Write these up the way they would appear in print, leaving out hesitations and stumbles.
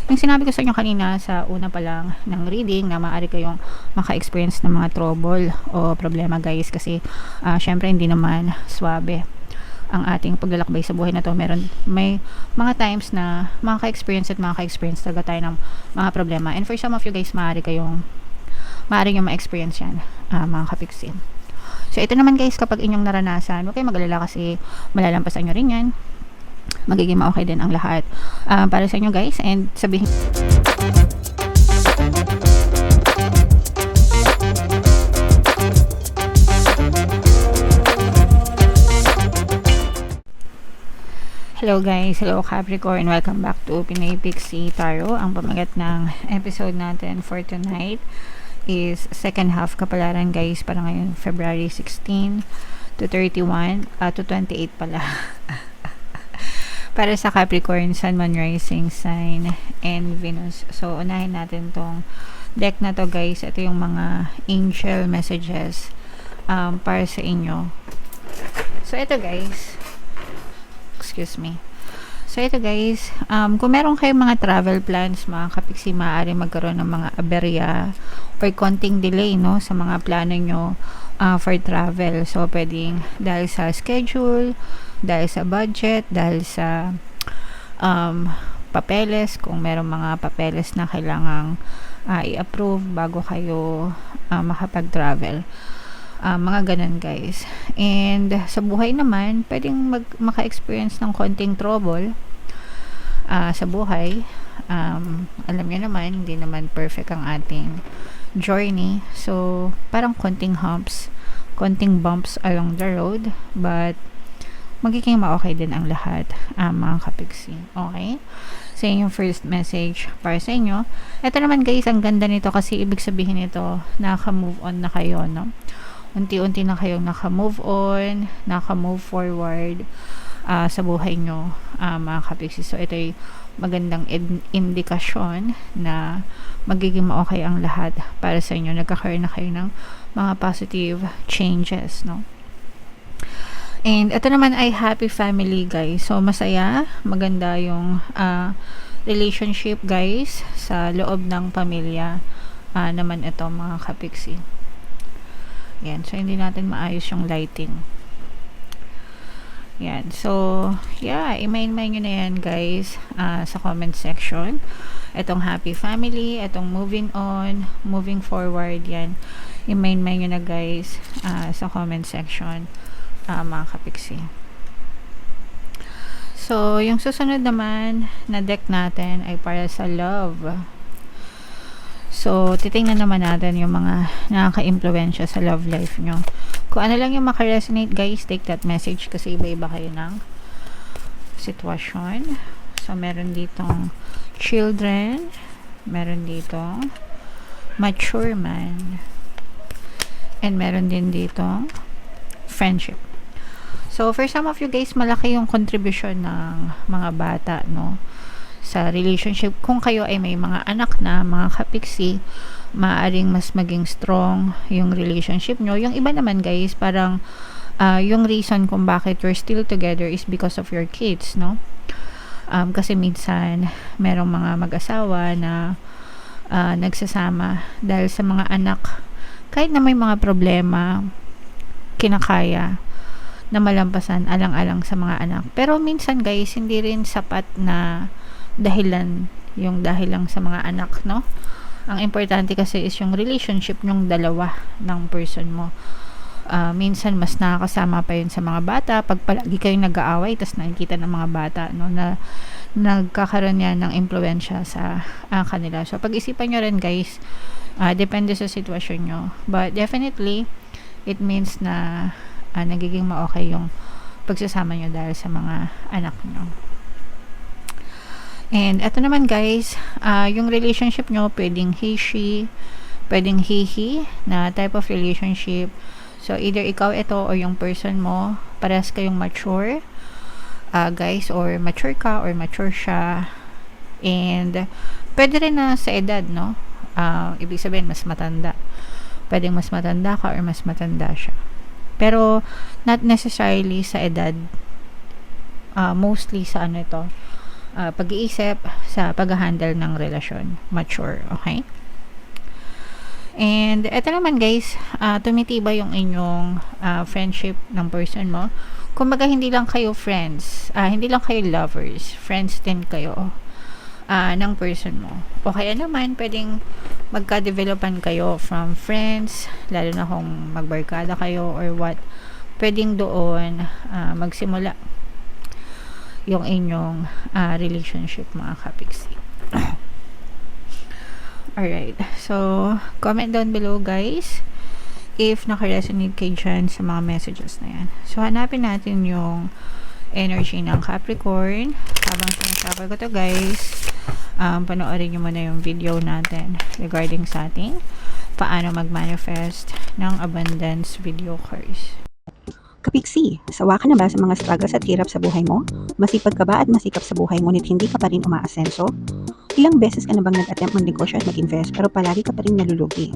yung sinabi ko sa inyo kanina sa una pa lang ng reading na maaari kayong maka-experience ng mga trouble o problema guys, kasi syempre hindi naman swabe ang ating paglalakbay sa buhay na to. May mga times na makaka-experience talaga tayo ng mga problema, and for some of you guys maaari nyo ma-experience yan, mga kapiksin. So ito naman guys, kapag inyong naranasan, huwag kayong mag-alala kasi malalampasan nyo rin yan, magiging ma-okay din ang lahat para sa inyo guys. And sabihin, hello guys, hello Capricorn, welcome back to Pinay Pixie Tarot. Ang pamagat ng episode natin for tonight is second half kapalaran guys, para ngayon February 16 to 31 to 28 pala. Para sa Capricorn, Sun, Moon, Rising sign and Venus. So unahin natin tong deck na to guys. Ito yung mga angel messages para sa inyo. So ito guys, excuse me. So ito guys, kung meron kayong mga travel plans mga kapiksi, maaari magkaroon ng mga aberya or konting delay no sa mga plano nyo for travel. So pwedeng dahil sa schedule, dahil sa budget, dahil sa papeles, kung meron mga papeles na kailangang i-approve bago kayo makapag-travel. Mga ganun guys. And sa buhay naman, pwedeng maka-experience ng konting trouble sa buhay. Alam niyo naman, hindi naman perfect ang ating journey. So parang konting humps, konting bumps along the road, but magiging ma-okay din ang lahat, mga kapiksi. Okay? So yung first message para sa inyo. Ito naman guys, ang ganda nito kasi ibig sabihin nito, naka-move on na kayo, no? Unti-unti na kayong naka-move on, naka-move forward sa buhay nyo, mga kapiksi. So ito ay magandang indikasyon na magiging ma-okay ang lahat para sa inyo. Nagkakaroon na kayo ng mga positive changes, no? And ito naman ay happy family guys. So masaya, maganda yung relationship guys sa loob ng pamilya naman ito mga kapiksi. Yan, so hindi natin maayos yung lighting. Yan, so yeah, i-main nyo na yan guys sa comment section. Itong happy family, itong moving on, moving forward, yan, i-main nyo na guys sa comment section, mga kapiksi. So yung susunod naman na deck natin ay para sa love. So, titingnan naman natin yung mga nakaka-impluwensya sa love life nyo. Kung ano lang yung makaresonate guys, take that message kasi iba-iba kayo ng sitwasyon. So, meron ditong children, meron ditong mature man, and meron din ditong friendship. So, for some of you guys, malaki yung contribution ng mga bata, no? Sa relationship. Kung kayo ay may mga anak na, mga kapiksi, maaaring mas maging strong yung relationship nyo. Yung iba naman guys, parang yung reason kung bakit you're still together is because of your kids, no? Kasi minsan merong mga mag-asawa na nagsasama dahil sa mga anak, kahit na may mga problema, kinakaya na malampasan alang-alang sa mga anak. Pero minsan guys, hindi rin sapat na dahilan lang sa mga anak, no? Ang importante kasi is yung relationship nyong dalawa ng person mo. Minsan mas nakakasama pa yun sa mga bata pag palagi kayong nag-aaway tas nakikita ng mga bata, no, na nagkakaroon yan ng impluwensya sa kanila. So pag-isipan nyo rin guys, depende sa sitwasyon nyo, but definitely it means na nagiging ma-okay yung pagsasama nyo dahil sa mga anak nyo. And eto naman guys, yung relationship nyo, pwedeng he-she, pwedeng he-he na type of relationship. So either ikaw ito or yung person mo, parehas kayong mature guys, or mature ka or mature siya. And pwede rin na sa edad, no? Ibig sabihin mas matanda. Pwedeng mas matanda ka or mas matanda siya. Pero not necessarily sa edad. Mostly sa ano ito, pag-iisip sa pag-handle ng relasyon. Mature, okay? And eto naman guys, tumitiba yung inyong friendship ng person mo. Kumbaga hindi lang kayo friends, hindi lang kayo lovers, friends din kayo ng person mo. O kaya naman, pwedeng magka-developan kayo from friends, lalo na kung magbarkada kayo or what. Pwedeng doon magsimula yung inyong relationship, mga kapiksi. Alright, so comment down below guys if naka-resonate kayo dyan sa mga messages na yan. So hanapin natin yung energy ng Capricorn. Habang sinasabi ko to guys, panoorin nyo muna yung video natin regarding sa ating paano mag-manifest ng abundance video course. Kapiksi, sawa ka na ba sa mga struggles at hirap sa buhay mo? Masipag ka ba at masikap sa buhay ngunit hindi ka pa rin umaasenso? Ilang beses ka na bang nag-attempt magnegosyo at mag-invest pero palagi ka pa rin nalulugi?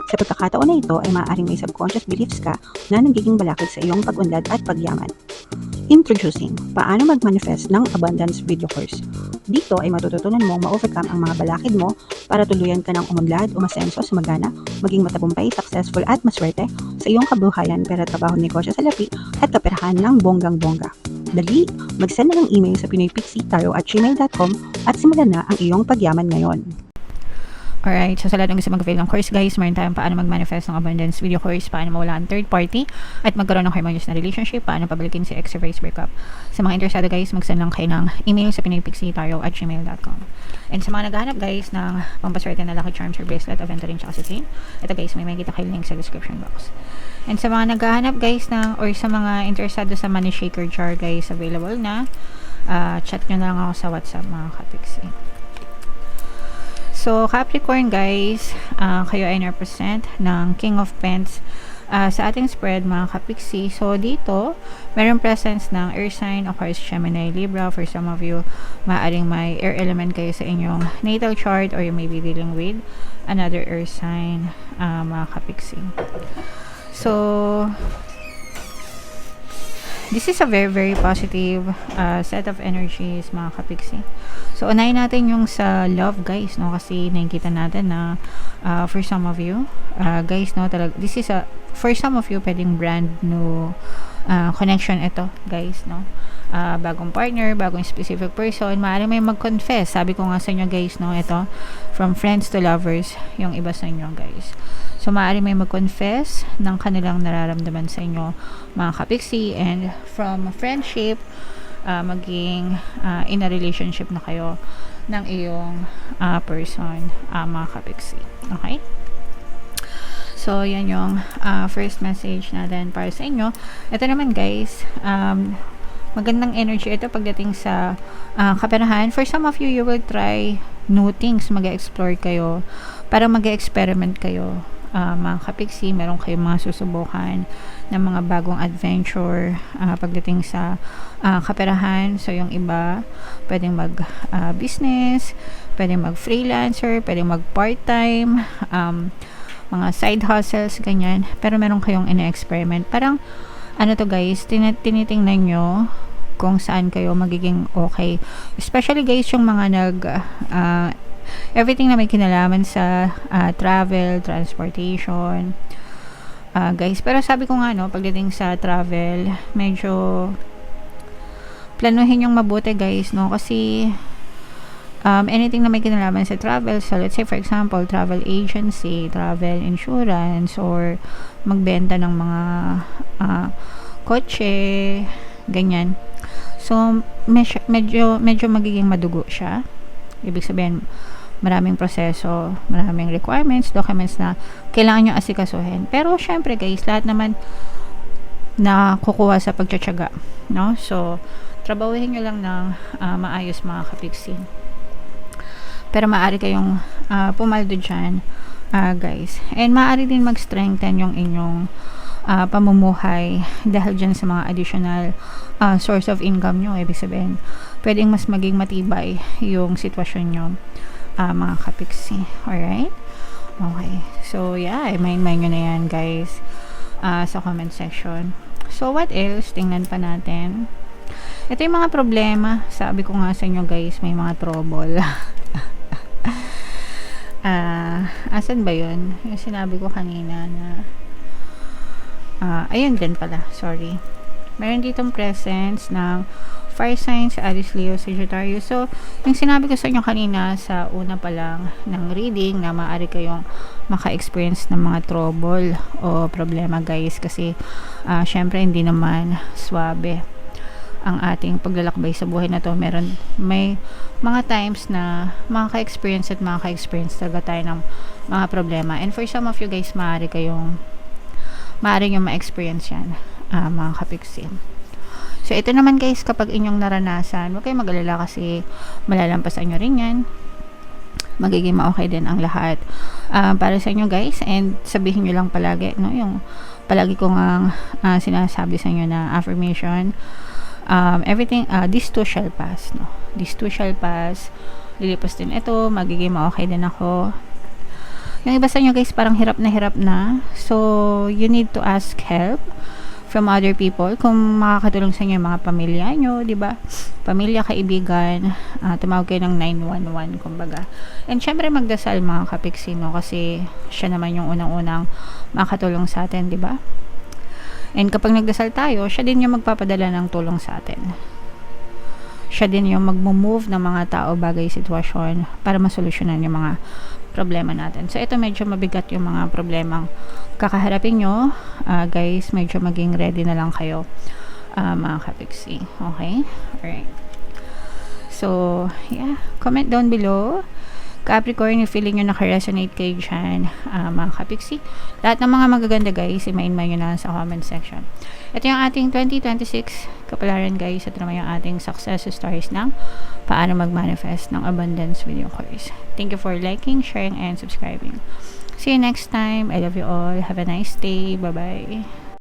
Sa pagkakataon na ito ay maaaring may subconscious beliefs ka na nagiging balakid sa iyong pag-unlad at pagyaman. Introducing, paano mag-manifest ng abundance video course. Dito ay matututunan mong ma-overcome ang mga balakid mo para tuluyan ka ng umunlad, umasenso, sumagana, maging matagumpay, successful at maswerte sa iyong kabuhayan, pera, trabaho, negosyo sa lapi at kaperahan ng bonggang-bongga. Dali, mag-send na ng email sa pinoypixie@gmail.com at simulan na ang iyong pagyaman ngayon. Alright, so sa lahat ng gusto mag-avail ng course guys, meron tayong paano mag-manifest ng abundance video course, paano mawala ang third party at magkaroon ng harmonious na relationship, paano pabalikin si ex or vice breakup. Sa mga interesado guys, mag-send lang kayo ng email sa pinoypixie@gmail.com. And sa mga naghahanap guys ng pampaswerte na lucky charms or bracelet, aventurine tsaka sa chain, ito guys, may makikita kayo link sa description box. And sa mga naghahanap guys ng, or sa mga interesado sa money shaker jar guys, available na, chat nyo na lang ako sa WhatsApp mga kapiksi. So, Capricorn guys, kayo ay represent ng King of Pentacles sa ating spread mga kapiksi. So, dito, meron presence ng Earth sign, of course, Gemini, Libra. For some of you, maaaring may air element kayo sa inyong natal chart or you may be dealing with another Earth sign mga kapiksi. So, this is a very, very positive set of energies mga kapiksi. So, unahin natin yung sa love guys, no? Kasi nakikita natin na for some of you, guys, no? This is for some of you, pwedeng brand new connection ito, guys, no? Bagong partner, bagong specific person, maaaring may mag-confess. Sabi ko nga sa inyo guys, no? Ito, from friends to lovers, yung iba sa inyo guys. So, maaaring may mag-confess ng kanilang nararamdaman sa inyo, mga kapiksi, and from friendship, maging in a relationship na kayo ng iyong person, mga kapiksi. Okay? So, yan yung first message natin para sa inyo. Ito naman guys, magandang energy ito pagdating sa kaperahan. For some of you, you will try new things. Mag-explore kayo. Para mag-experiment kayo. Mga kapiksi, meron kayong mga susubukan ng mga bagong adventure pagdating sa kaperahan. So, yung iba, pwedeng mag-business, pwedeng mag-freelancer, pwedeng mag-part-time, mga side hustles, ganyan. Pero meron kayong ina-experiment. Parang, ano to guys, tinitingnan nyo kung saan kayo magiging okay. Especially guys, yung mga everything na may kinalaman sa travel, transportation, guys. Pero sabi ko nga, no, pagdating sa travel, medyo planuhin yung mabuti guys, no, kasi anything na may kinalaman sa travel, so let's say for example, travel agency, travel insurance, or magbenta ng mga kotse, ganyan. So, medyo magiging madugo siya. Ibig sabihin, maraming proseso, maraming requirements, documents na kailangan nyo asikasuhin. Pero, syempre guys, lahat naman na kukuha sa pagtsatsaga, no? So, trabahuhin nyo lang ng maayos mga kapiksi. Pero, maaari kayong pumaldo dyan, guys. And, maaari din mag-strengthen yung inyong pamumuhay dahil dyan sa mga additional source of income nyo. Ibig sabihin, pwedeng mas maging matibay yung sitwasyon nyo, mga kapiksi. Alright? Okay. So, yeah, mind nyo na yan, guys, sa comment section. So, what else? Tingnan pa natin. Ito yung mga problema. Sabi ko nga sa inyo guys, may mga trouble. Asan ba yun? Yung sinabi ko kanina na ayun din pala, sorry. Meron ditong presence ng fire signs, Aries, Leo, Sagittarius. So, yung sinabi ko sa inyo kanina sa una pa lang ng reading na maaari kayong maka-experience ng mga trouble o problema guys, kasi syempre hindi naman swabe ang ating paglalakbay sa buhay na to. May mga times na makaka-experience at makaka-experience talaga tayo ng mga problema. And for some of you guys, maaari nyo ma-experience yan, mga kapiksi. So, ito naman guys, kapag inyong naranasan, huwag kayong mag-alala kasi malalampasan nyo rin yan. Magiging ma-okay din ang lahat para sa inyo guys. And sabihin nyo lang palagi, no, yung palagi ko nga sinasabi sa inyo na affirmation, everything, this too shall pass, no? This too shall pass. Lilipas din ito, magiging ma-okay din ako. Yung iba sa inyo guys, parang hirap na. So, you need to ask help from other people. Kung makakatulong sa inyo yung mga pamilya nyo, di ba? Pamilya, kaibigan, tumawag kayo ng 911, kumbaga. And syempre magdasal mga kapiksi, no? Kasi siya naman yung unang-unang makakatulong sa atin, di ba? And kapag nagdasal tayo, siya din yung magpapadala ng tulong sa atin. Siya din yung magmo-move ng mga tao, bagay, sitwasyon para masolusyonan yung mga problema natin. So, ito medyo mabigat yung mga problemang kakaharapin nyo. Guys, medyo maging ready na lang kayo, mga kapiksi. Okay? Alright. So, yeah. Comment down below. Capricorn, yung feeling nyo naka-resonate kayo dyan, mga kapiksi. Lahat ng mga magaganda guys, i-main nyo na sa comment section. Ito yung ating 2026 kapalaran guys. Ito naman yung ating success stories ng paano mag-manifest ng abundance video course. Thank you for liking, sharing, and subscribing. See you next time. I love you all. Have a nice day. Bye-bye.